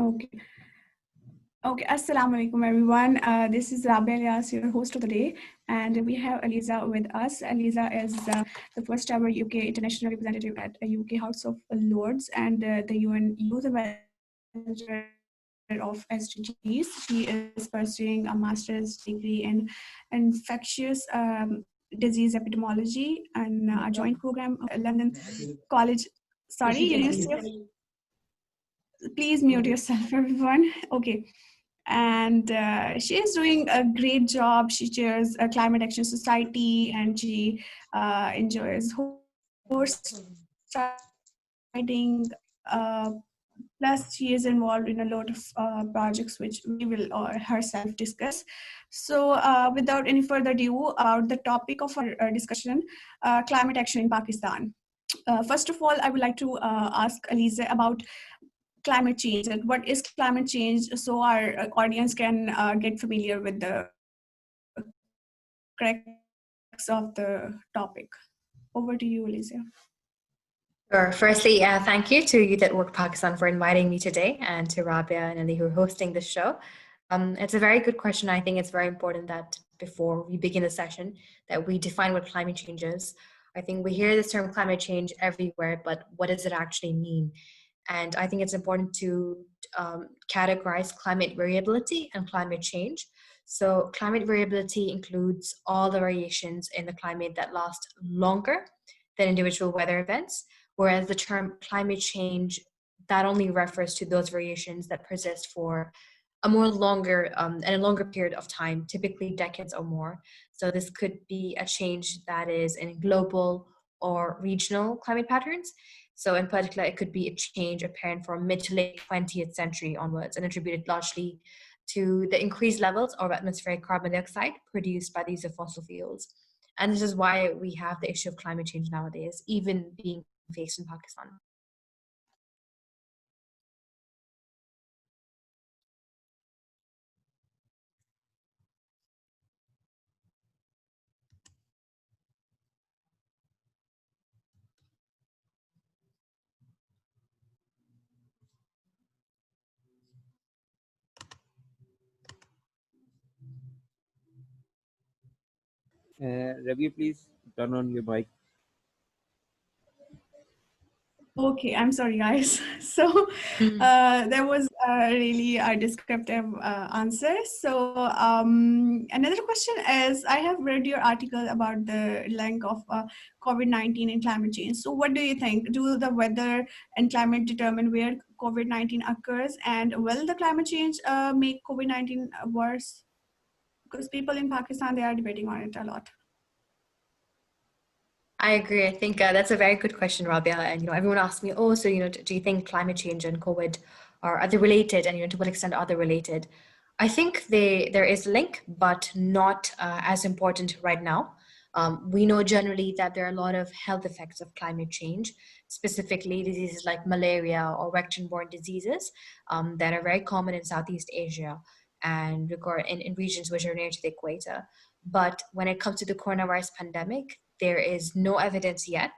Okay. Okay. Assalamu alaikum, everyone. This is Rabia Ilyas, your host of the day, and we have Aliza with us. Aliza is the first ever UK international representative at a UK House of Lords and the UN Youth Ambassador of SDGs. She is pursuing a master's degree in infectious disease epidemiology and a joint program at London College. Sorry, University of. Please mute yourself, everyone. Okay. And she is doing a great job. She chairs a Climate Action Society, and she enjoys horse riding. Plus, she is involved in a lot of projects which we will herself discuss. So, without any further ado, about the topic of our discussion, climate action in Pakistan. First of all, I would like to ask Aliza about climate change and what is climate change, so our audience can get familiar with the crux of the topic. Over to you, Aliza. Sure. Firstly, thank you to Youth at Work Pakistan for inviting me today, and to Rabia and Ali who are hosting this show. It's a very good question. I think it's very important that before we begin the session that we define what climate change is. I think we hear this term climate change everywhere, but what does it actually mean? And I think it's important to categorize climate variability and climate change. So climate variability includes all the variations in the climate that last longer than individual weather events, whereas the term climate change, that only refers to those variations that persist for a more longer and a longer period of time, typically decades or more. So this could be a change that is in global or regional climate patterns. So in particular, it could be a change apparent from mid to late 20th century onwards and attributed largely to the increased levels of atmospheric carbon dioxide produced by the use of fossil fuels. And this is why we have the issue of climate change nowadays, even being faced in Pakistan. Rabia, please turn on your mic. Okay, I'm sorry, guys. So there was really a descriptive answer. So another question is, I have read your article about the link of COVID-19 and climate change. So what do you think? Do the weather and climate determine where COVID-19 occurs? And will the climate change make COVID-19 worse? Because people in Pakistan, they are debating on it a lot. I agree. I think that's a very good question, Rabia. And everyone asks me, oh, so do you think climate change and COVID are they related? And to what extent are they related? I think there is a link, but not as important right now. We know generally that there are a lot of health effects of climate change, specifically diseases like malaria or vector-borne diseases that are very common in Southeast Asia and in regions which are near to the equator. But when it comes to the coronavirus pandemic, there is no evidence yet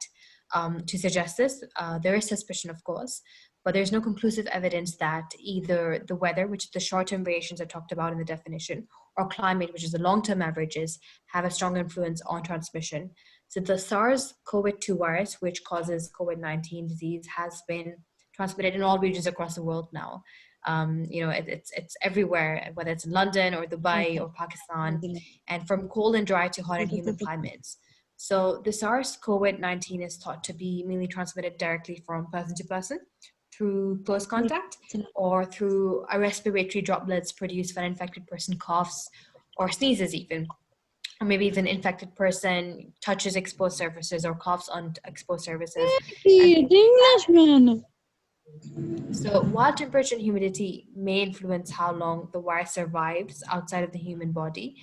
to suggest this. There is suspicion, of course, but there's no conclusive evidence that either the weather, which the short-term variations are talked about in the definition, or climate, which is the long-term averages, have a strong influence on transmission. So the SARS-CoV-2 virus, which causes COVID-19 disease, has been transmitted in all regions across the world now. It's everywhere, whether it's in London or Dubai or Pakistan, and from cold and dry to hot and humid climates. So the SARS-CoV-19 is thought to be mainly transmitted directly from person to person through close contact or through a respiratory droplets produced when an infected person coughs or sneezes even. Or maybe if an infected person touches exposed surfaces or coughs on exposed surfaces. So while temperature and humidity may influence how long the virus survives outside of the human body,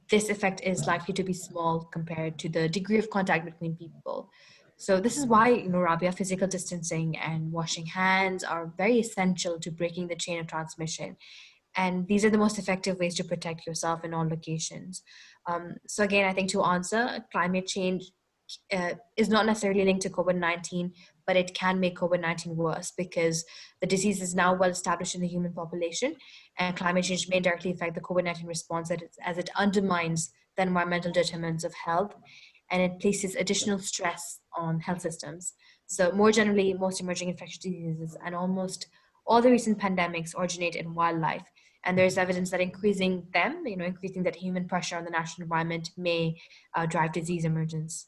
this effect is likely to be small compared to the degree of contact between people. So this is why, Rabia, physical distancing and washing hands are very essential to breaking the chain of transmission. And these are the most effective ways to protect yourself in all locations. So again, I think to answer, climate change is not necessarily linked to COVID-19, but it can make COVID-19 worse because the disease is now well established in the human population, and climate change may directly affect the COVID-19 response as it undermines the environmental determinants of health, and it places additional stress on health systems. So more generally, most emerging infectious diseases and almost all the recent pandemics originate in wildlife. And there's evidence that increasing that human pressure on the natural environment may drive disease emergence.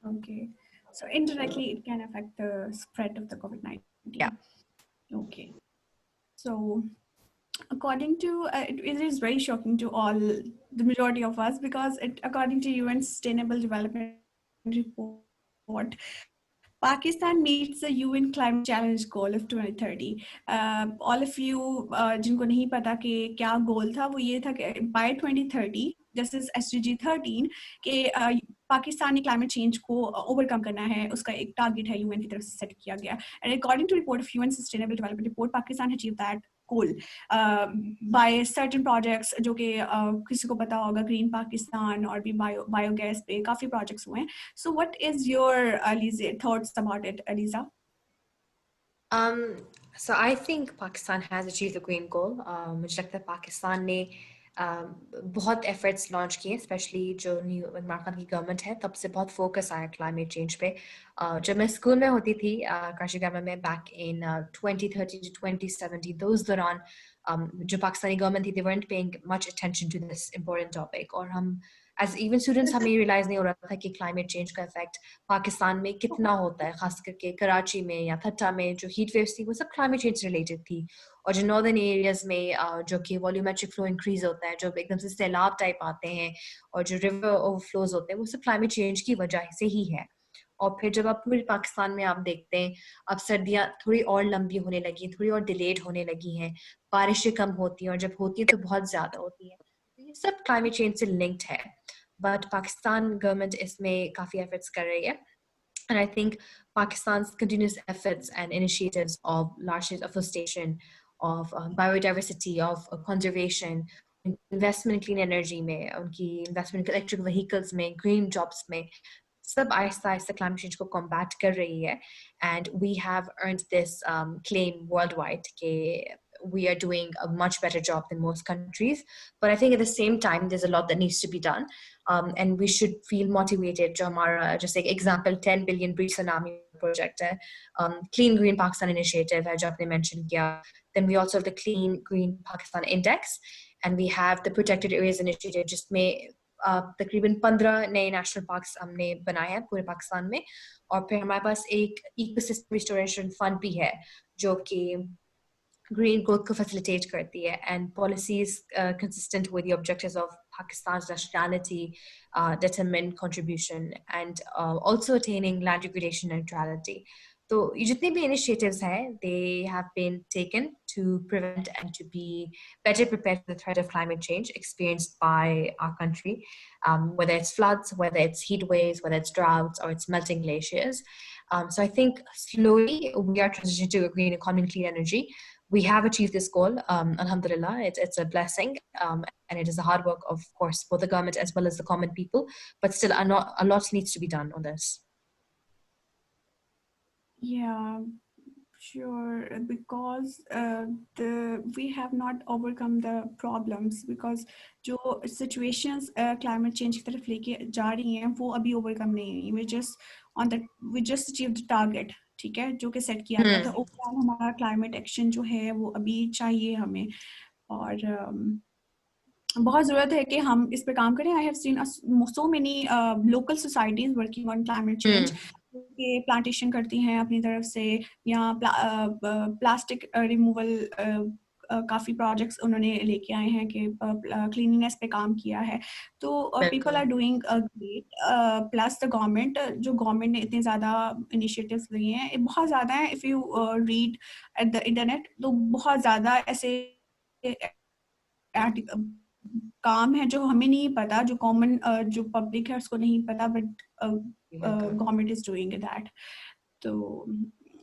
Okay. So indirectly, it can affect the spread of the COVID-19. Yeah. Okay. So according to, it is very shocking to all, the majority of us, because according to UN Sustainable Development Report, Pakistan meets the UN Climate Challenge goal of 2030. All of you जिनको नहीं पता कि क्या गोल था, वो ये था कि by 2030, this is SDG 13, कि पाकिस्तानी climate change को overcome करना है, उसका एक target है UN की तरफ से set किया गया. And according to report of UN Sustainable Development Report, Pakistan achieved that goal by certain projects जो कि किसी को पता होगा, Green Pakistan और भी biogas पे काफी projects हुए हैं. So what is your Aliza thoughts about it, Aliza? So I think Pakistan has achieved the green goal. मुझे लगता है पाकिस्तान ने बहुत efforts launch किए, especially जो न्यू इमरान खान की गवर्नमेंट है, तब से बहुत focus आया climate change पे. जब मैं स्कूल में होती थी कराची गवर्नमेंट में back in 2013 to 2017, those दौरान जो पाकिस्तानी गवर्नमेंट थी, they weren't paying much attention to this important topic. और हम as even students हमें realize नहीं हो रहा था कि climate change का effect पाकिस्तान में कितना होता है, खास करके कराची में या थट्टा में जो heat waves थी, वो सब climate change related थी. और जो northern areas में जो कि volumetric flow increase होता है, जो एकदम से सैलाब type आते हैं, और जो river overflows होते हैं, वो सब climate change की वजह से ही है. और फिर जब आप पूरे पाकिस्तान में आप देखते हैं, अब सर्दियाँ थोड़ी और लंबी होने लगी, थोड़ी और delayed होने लगी हैं, बारिशें कम होती हैं, और जब होती हैं तो बहुत ज़्यादा होती हैं. ये सब climate change से linked है. But Pakistan government इसमें काफी efforts कर रही है. And I think Pakistan's continuous efforts and initiatives of large-scale afforestation, of biodiversity, of conservation, investment in clean energy में, उनकी investment in electric vehicles में, green jobs में, सब आहिस्ता आहिस्ता climate change को combat कर रही है. And we have earned this claim worldwide कि we are doing a much better job than most countries. But I think at the same time, there's a lot that needs to be done. And we should feel motivated. जो हमारा, just like example, 10 billion breach tsunami project है, Clean Green Pakistan initiative है जो आपने mention किया. Then we also have the Clean Green Pakistan Index, and we have the Protected Areas Initiative, जिसमें तकरीबन 15 नए नेशनल पार्क्स हमने बनाए हैं पूरे पाकिस्तान में. और फिर हमारे पास एक इकोसिस्टम रिस्टोरेशन फंड भी है जो कि green growth को facilitate करती है, and policies consistent with the objectives of Pakistan's nationality, determined contribution, and also attaining land degradation neutrality. So जितने भी initiatives हैं, they have been taken to prevent and to be better prepared for the threat of climate change experienced by our country, whether it's floods, whether it's heat waves, whether it's droughts, or it's melting glaciers. So I think slowly we are transitioning to a green economy and clean energy. We have achieved this goal, alhamdulillah. It's a blessing, and it is the hard work of course both the government as well as the common people, but still a lot needs to be done on this. Yeah, sure, because we have not overcome the problems, because जो situations climate change की तरफ लेके जा रही हैं वो अभी overcome नहीं हुई. We just achieved the target, ठीक है, जो कि सेट किया गया था. ओवरऑल हमारा क्लाइमेट एक्शन जो है वो अभी चाहिए हमें, और बहुत ज़रूरत है कि हम इस पे काम करें. I have seen so many local societies working on climate change, कि प्लांटेशन करती हैं अपनी तरफ से, या प्लास्टिक रिमूवल काफ़ी प्रोजेक्ट्स उन्होंने लेके आए हैं कि क्लीनिनेस पे काम किया है. तो people are doing great. Plus the government ने इतने ज़्यादा इनिशिएटिव्स लिए हैं, बहुत ज़्यादा हैं. If you read at the internet तो बहुत ज़्यादा ऐसे काम है जो हमें नहीं पता, जो कॉमन जो पब्लिक है उसको नहीं पता, but government is doing that. तो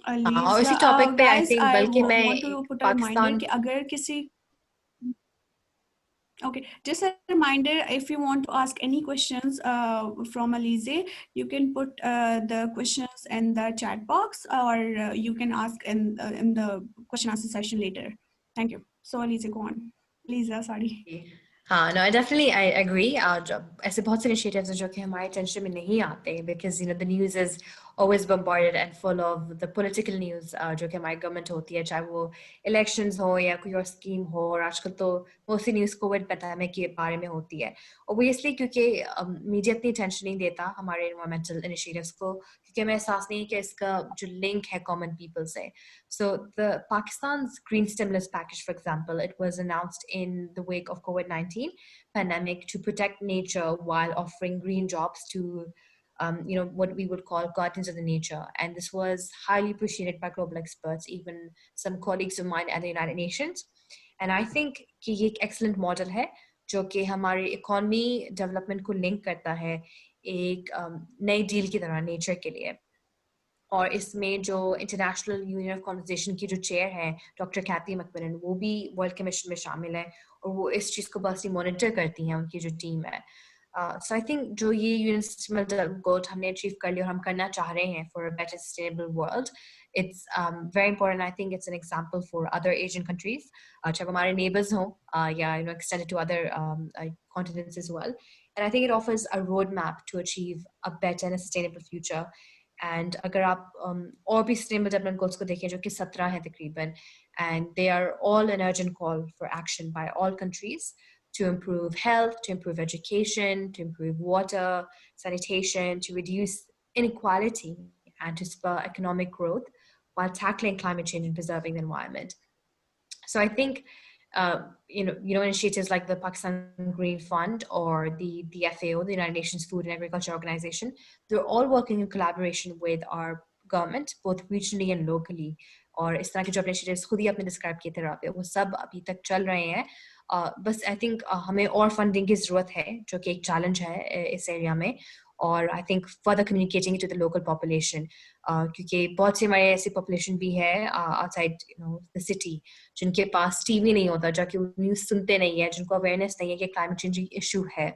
इसी टॉपिक पे आई थिंक बल्कि मैं want to put a reminder कि अगर किसी Okay, just a reminder, if you want to ask any questions from Aliza, you can put the questions in the chat box, or you can ask in the question answer session later. Thank you. So Aliza, go on. Aliza, sorry. हाँ, no, I agree. ऐसे बहुत से initiatives हैं जो कि हमारे attention में नहीं आते because the news is always bombarded and full of the political news जो कि हमारी government होती है, चाहे वो elections हो या कोई और scheme हो, और आजकल तो mostly news COVID pandemic के बारे में होती है. Obviously क्योंकि media इतनी attention नहीं देता हमारे environmental initiatives को, क्योंकि हमें एहसास नहीं है कि इसका जो link है common people से. So the Pakistan's green stimulus package, for example, it was announced in the wake of COVID-19 pandemic to protect nature while offering green jobs to, what we would call guardians of the nature. And this was highly appreciated by global experts, even some colleagues of mine at the United Nations. And I think कि ये एक excellent model है जो कि हमारी economy development को link करता है एक नई deal की तरह nature के लिए. और इसमें जो इंटरनेशनल यूनियन ऑफ कॉन्वर्सेशन की जो चेयर है डॉक्टर कैथी मैकमिलन, वो भी वर्ल्ड कमीशन में शामिल है और वो इस चीज़ को बस मॉनिटर करती हैं, उनकी जो टीम है. सो आई थिंक जो ये यूनियन गोल हमने अचीव कर लिया और हम करना चाह रहे हैं for a better sustainable world, it's very important. I think it's an example for other Asian countries, चाहे हमारे neighbors हों या extended to other continents as well. And I think it offers a roadmap to achieve a better and a sustainable future. And अगर आप और भी sustainable development goals को देखें जो कि 17 हैं तकरीबन, and they are all an urgent call for action by all countries to improve health, to improve education, to improve water, sanitation, to reduce inequality, and to spur economic growth while tackling climate change and preserving the environment. So I think initiatives like the Pakistan Green Fund or the FAO, the United Nations Food and Agriculture Organization, they're all working in collaboration with our government, both regionally and locally. और इस तरह के जो initiatives खुद ही आपने describe किए थे राबिया, वो सब अभी तक चल रहे हैं. बस I think हमें और funding की ज़रूरत है, जो कि एक challenge है इस area में. और I think further communicating it to the local population, क्योंकि बहुत सी हमारे ऐसी population भी है outside the city जिनके पास टीवी नहीं होता, जाके न्यूज़ सुनते नहीं है, जिनको अवेयरनेस नहीं है कि क्लाइमेट चेंज इशू है.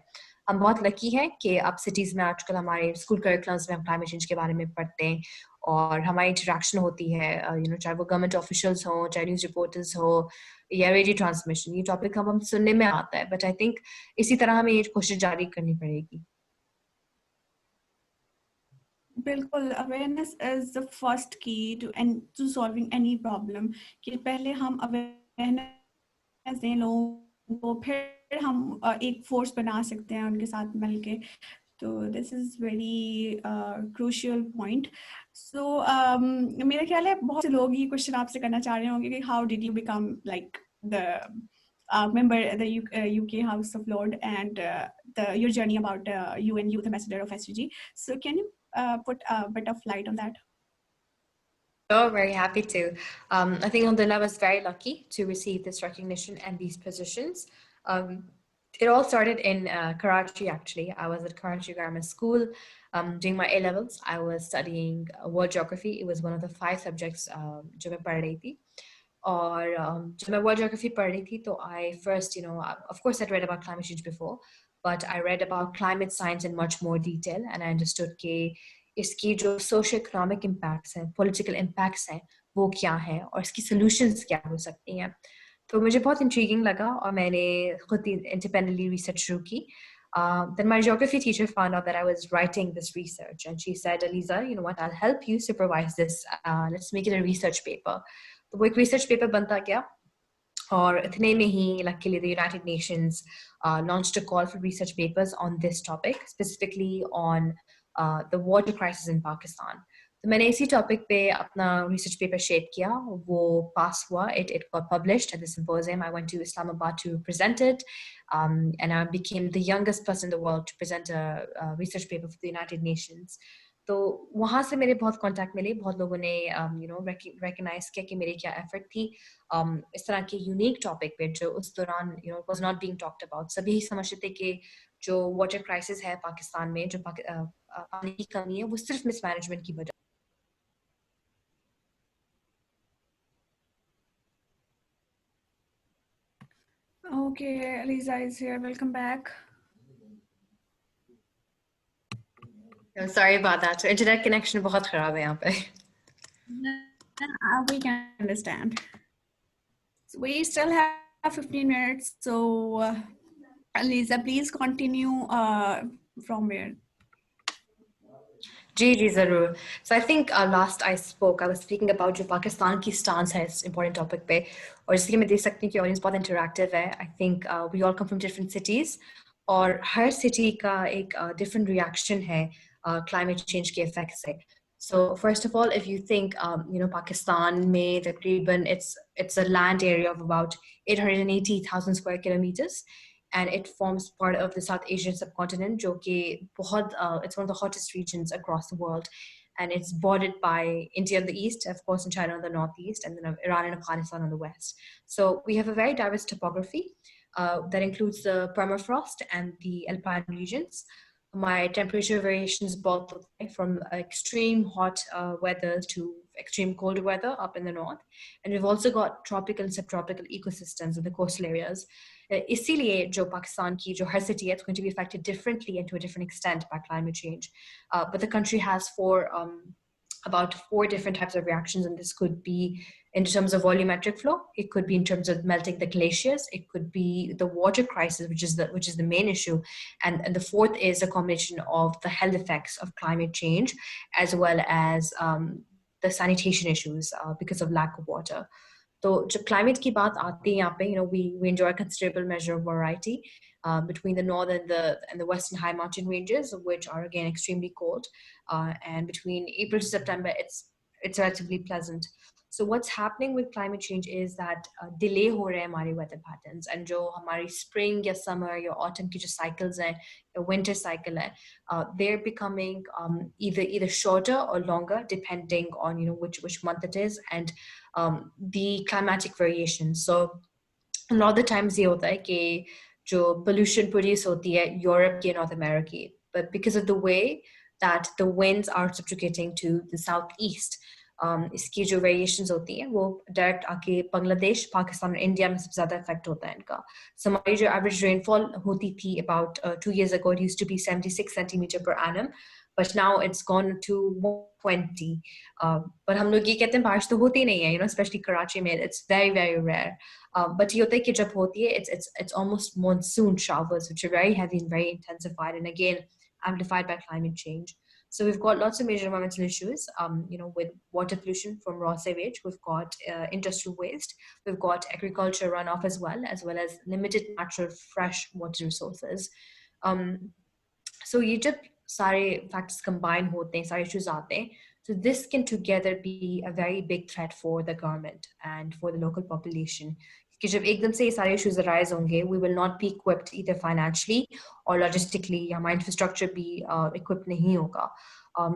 हम बहुत लकी हैं कि अब सिटीज़ में आजकल हमारे स्कूल करिकुलम्स में हम क्लाइमेट चेंज के बारे में पढ़ते हैं और हमारी इंटरेक्शन होती है, चाहे वो गवर्नमेंट ऑफिशियल्स हो, चाहे न्यूज़ रिपोर्टर्स हो या रेडियो ट्रांसमिशन, ये टॉपिक हम सुनने में आता है. बट आई थिंक इसी तरह हमें ये कोशिश जारी करनी पड़ेगी. बिल्कुल, अवेयरनेस इज द फर्स्ट की टू सॉल्विंग एनी प्रॉब्लम. कि पहले हम अवेयरनेस दें लोगों को, फिर हम एक फोर्स बना सकते हैं उनके साथ मिलके. तो this is very crucial point. So मेरा ख्याल है बहुत से लोग ये क्वेश्चन आपसे करना चाह रहे होंगे कि how did you become like the member the UK House of Lords and your journey about UN Youth Ambassador of SDG. So can you put a bit of light on that? Oh, very happy to. I think Alhamdulillah was very lucky to receive this recognition and these positions. It all started in Karachi, actually. I was at Karachi Grammar School doing my A-levels. I was studying world geography. It was one of the 5 subjects जो मैं पढ़ रही थी. और जब मैं world geography पढ़ रही थी, तो I first, of course I'd read about climate change before, but I read about climate science in much more detail, and I understood कि इसकी जो socio-economic impacts हैं, political impacts हैं, वो क्या हैं और इसकी solutions क्या हो सकती हैं. तो मुझे बहुत intriguing लगा और मैंने खुद independently research शुरू की. Then my geography teacher found out that I was writing this research, and she said, Aliza, you know what, I'll help you supervise this. Let's make it a research paper. तो वो एक research paper बनता गया. और इतने में ही luckily the United Nations launched a call for research papers on this topic, specifically on the water crisis in Pakistan. तो मैंने इसी topic पे अपना research paper shape किया, वो pass हुआ, it got published at the symposium. I went to Islamabad to present it, and I became the youngest person in the world to present a research paper for the United Nations. तो वहाँ से मेरे बहुत contact मिले, बहुत लोगों ने recognise किया कि मेरी क्या एफर्ट थी इस तरह के यूनिक टॉपिक पे जो उस दौरान was not being talked about. सभी समझते थे कि जो वाटर क्राइसिस है पाकिस्तान में, जो पानी की कमी है, वो सिर्फ मिसमैनेजमेंट की वजह. Okay, Aliza is here. Welcome back. I'm sorry about that. So internet connection बहुत खराब है यहाँ पे. We can understand. So we still have 15 minutes. So Aliza, please continue from where. जी ज़रूर. So I think last I spoke, I was speaking about जो पाकिस्तान की stance है इस important topic पे, और जैसे कि मैं देख सकती हूँ कि audience बहुत interactive है. I think we all come from different cities, और हर city का एक different reaction है climate change के effect से. So first of all, if you think, Pakistan में तकरीबन it's a land area of about 880,000 square kilometers. And it forms part of the South Asian subcontinent, जो कि it's one of the hottest regions across the world. And it's bordered by India on the east, of course, and China on the northeast, and then Iran and Afghanistan on the west. So we have a very diverse topography that includes the permafrost and the alpine regions. My temperature variations both from extreme hot weather to extreme cold weather up in the north. And we've also got tropical and subtropical ecosystems in the coastal areas. इसीलिए जो पाकिस्तान की जो हर city is going to be affected differently and to a different extent by climate change. But the country has about four different types of reactions, and this could be in terms of volumetric flow. It could be in terms of melting the glaciers. It could be the water crisis, which is the main issue, and the fourth is a combination of the health effects of climate change, as well as the sanitation issues because of lack of water. So जब climate की बात आती है यहाँ पे, we enjoy a considerable measure of variety between the northern and the western high mountain ranges, which are again extremely cold, and between April to September, it's relatively pleasant. So what's happening with climate change is that delay हो रहे हैं हमारे weather patterns, and जो हमारी spring या summer या autumn की जो cycles हैं, या winter cycle है, they're becoming either shorter or longer depending on which month it is, and the climatic variations. So a lot of the times ये होता है कि जो pollution produce होती है Europe के North America, but because of the way that the winds are subjugating to the southeast, इसकी जो variations होती हैं वो direct आके बांग्लादेश, पाकिस्तान और इंडिया में सबसे ज़्यादा effect होता है इनका. So हमारी जो average rainfall होती थी about 2 years ago, it used to be 76 centimeter per annum, but now it's gone to 120. But हम लोग ये कहते हैं बारिश तो होती नहीं है, especially Karachi में, it's very very rare. But ये होता है कि जब होती है, it's almost monsoon showers, which are very heavy and very intensified, and again amplified by climate change. So we've got lots of major environmental issues, with water pollution from raw sewage. We've got industrial waste. We've got agriculture runoff as well as limited natural fresh water resources. So ये जब सारे factors combine होते हैं, सारे issues आते हैं, so this can together be a very big threat for the government and for the local population. कि जब एकदम से ये सारे issues arise होंगे, we will not be equipped either financially or logistically, या हमारा infrastructure भी equipped नहीं होगा.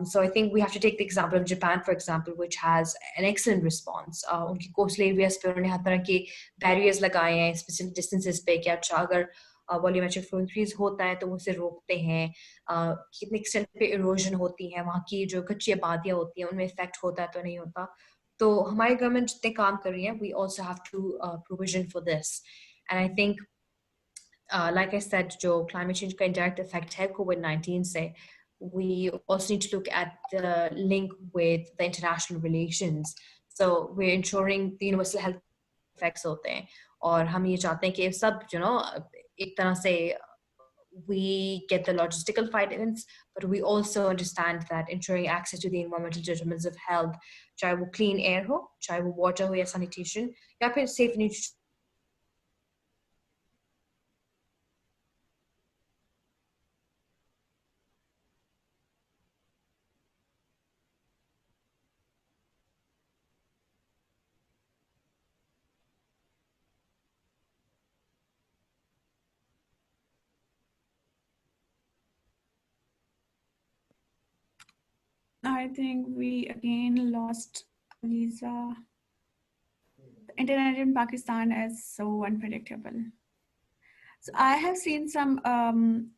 So I think we have to take the example of Japan, for example, which has an excellent response. उनकी coastal areas पे उन्होंने हर तरह के barriers लगाए हैं specific distances पे, कि अच्छा अगर volumetric flow increase होता है तो वो उसे रोकते हैं, कितने extent पे erosion होती है, वहाँ की जो कच्ची आबादियाँ होती हैं उनमें effect होता है तो नहीं होता. तो हमारी government जितने काम कर रही है, we also have to provision for this. And I think, like I said, जो climate change का indirect effect है COVID-19 से, we also need to look at the link with the international relations. So we're ensuring the universal health effects होते हैं, और हम ये चाहते हैं कि सब एक तरह से we get the logistical finance, but we also understand that ensuring access to the environmental determinants of health, चाहे वो clean air हो, चाहे वो water हो या sanitation, या फिर safe nutrition. I think we again lost Aliza. The internet in Pakistan is so unpredictable. So I have seen some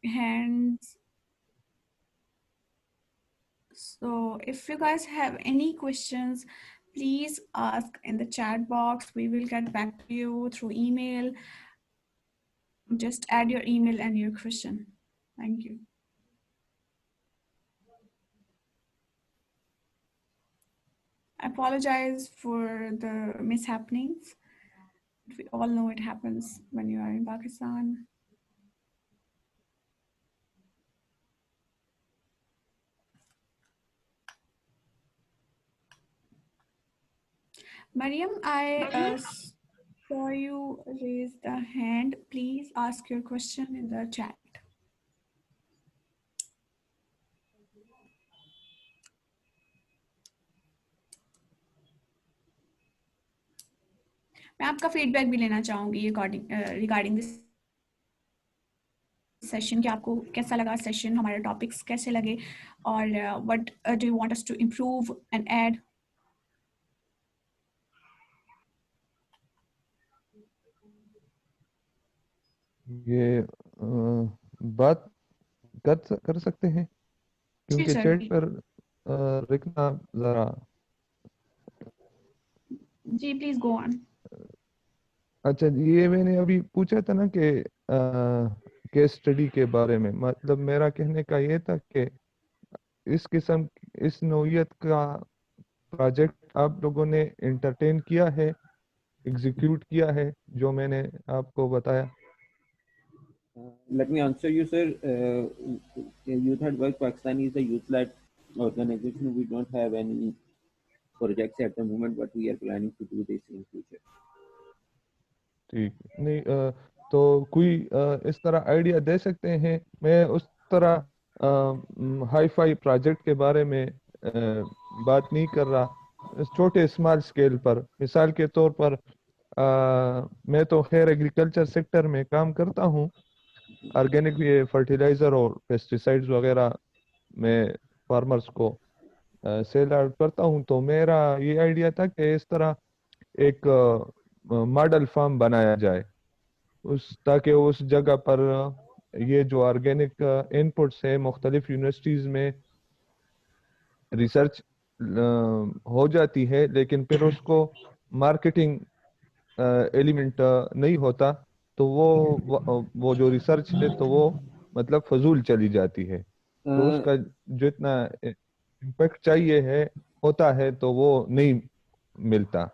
hands. So if you guys have any questions, please ask in the chat box. We will get back to you through email. Just add your email and your question. Thank you. I apologize for the mishappenings. We all know it happens when you are in Pakistan. Mariam, I saw you raise the hand. Please ask your question in the chat. मैं आपका feedback भी लेना चाहूँगी regarding this session कि आपको कैसा लगा session, हमारे टॉपिक्स कैसे लगे और what do you want us to improve and add. ये बात कर सकते हैं जी क्योंकि सर. चैट पर लिखना जरा. जी प्लीज गो ऑन. अच्छा, ये मैंने अभी पूछा था ना कि केस स्टडी के बारे में. मतलब मेरा कहने का ये था कि इस किस्म इस नौइयत का प्रोजेक्ट आप लोगों ने एंटरटेन किया है, एग्जीक्यूट किया है, जो मैंने आपको बताया. Let me answer you, sir. Youth at Work Pakistan is a youth-led organization. We don't have any projects at the moment, but we are planning to do this in future. ठीक नहीं, तो कोई इस तरह आइडिया दे सकते हैं. मैं उस तरह हाई फाई प्रोजेक्ट के बारे में बात नहीं कर रहा. छोटे स्मॉल स्केल पर, मिसाल के तौर पर मैं तो खैर एग्रीकल्चर सेक्टर में काम करता हूँ. ऑर्गेनिक फर्टिलाइजर और पेस्टिसाइड्स वगैरह मैं फार्मर्स को सेल आउट करता हूँ. तो मेरा ये आइडिया था कि इस तरह एक मॉडल फार्म बनाया जाए, ताकि उस जगह पर ये जो ऑर्गेनिक इनपुट्स है मुख्तलिफ यूनिवर्सिटीज़ में रिसर्च हो जाती है, लेकिन फिर उसको मार्केटिंग एलिमेंट नहीं होता. तो वो जो रिसर्च है तो वो मतलब फजूल चली जाती है. तो उसका जितना इम्पेक्ट चाहिए है होता है तो वो नहीं मिलता.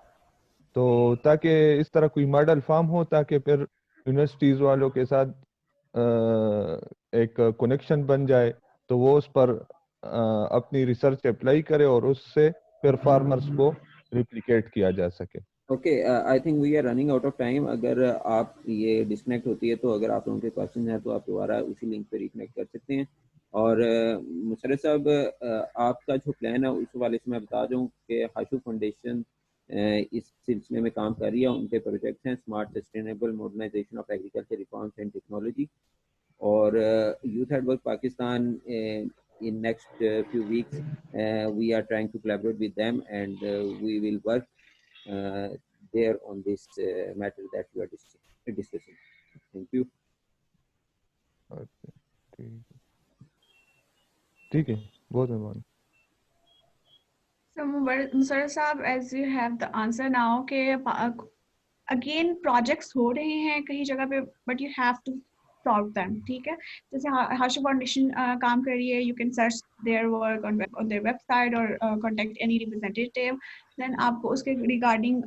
तो ताकि इस तरह कोई मॉडल फार्म हो, ताकि फिर यूनिवर्सिटीज़ वालों के साथ एक कनेक्शन बन जाए, तो वो उस पर अपनी रिसर्च अप्लाई करे और उससे फिर फार्मर्स को रिप्लिकेट किया जा सके. Okay, I think we are running out of time. अगर आप ये डिस्कनेक्ट होती है तो अगर आप लोगों के क्वेश्चन हैं तो आप दोबारा उसी लिंक पे रिकनेक्ट कर सकते हैं. और मुशर्रफ साहब, आपका जो प्लान है उस वाले से मैं बता दूं कि हाशु फाउंडेशन इस सिलसिले में काम कर रही है. उनके प्रोजेक्ट्स हैं smart sustainable modernisation of agriculture reforms and technology. और youth at work Pakistan in next few weeks we are trying to collaborate with them, and we will work there on this matter that we are discussing. Thank you. ठीक है, बहुत मेहरबानी. So Musarraf साहब, as you have the answer now कि again projects हो रहे हैं कई जगह पे, but you have to solve them. ठीक है, जैसे हाशु फाउंडेशन काम कर रही है, you can search their work on their website or contact any representative. Then आपको उसके regarding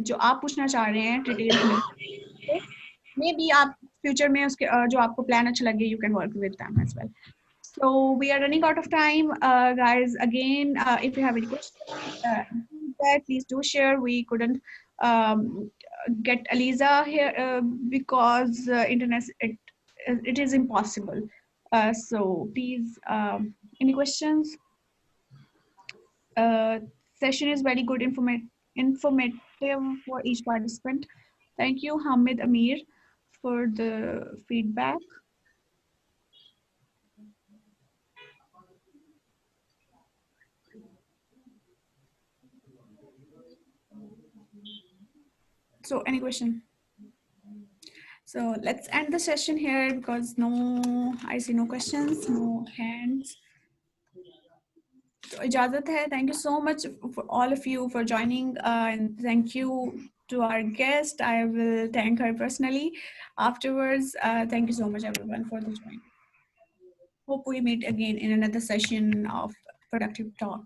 जो आप पूछना चाह रहे हैं डिटेल में, maybe आप फ्यूचर में उसके जो आपको प्लान अच्छा लगे, you can work with them as well. So we are running out of time, guys. Again, if you have any questions, please do share. We couldn't get Aliza here because internet it is impossible. So please, any questions? Session is very good, informative for each participant. Thank you, Hamid Amir, for the feedback. So any question? So let's end the session here because I see no questions, no hands. So ijazat hai. Thank you so much for all of you for joining, and thank you to our guest. I will thank her personally afterwards. Thank you so much, everyone, for the join. Hope we meet again in another session of productive talk.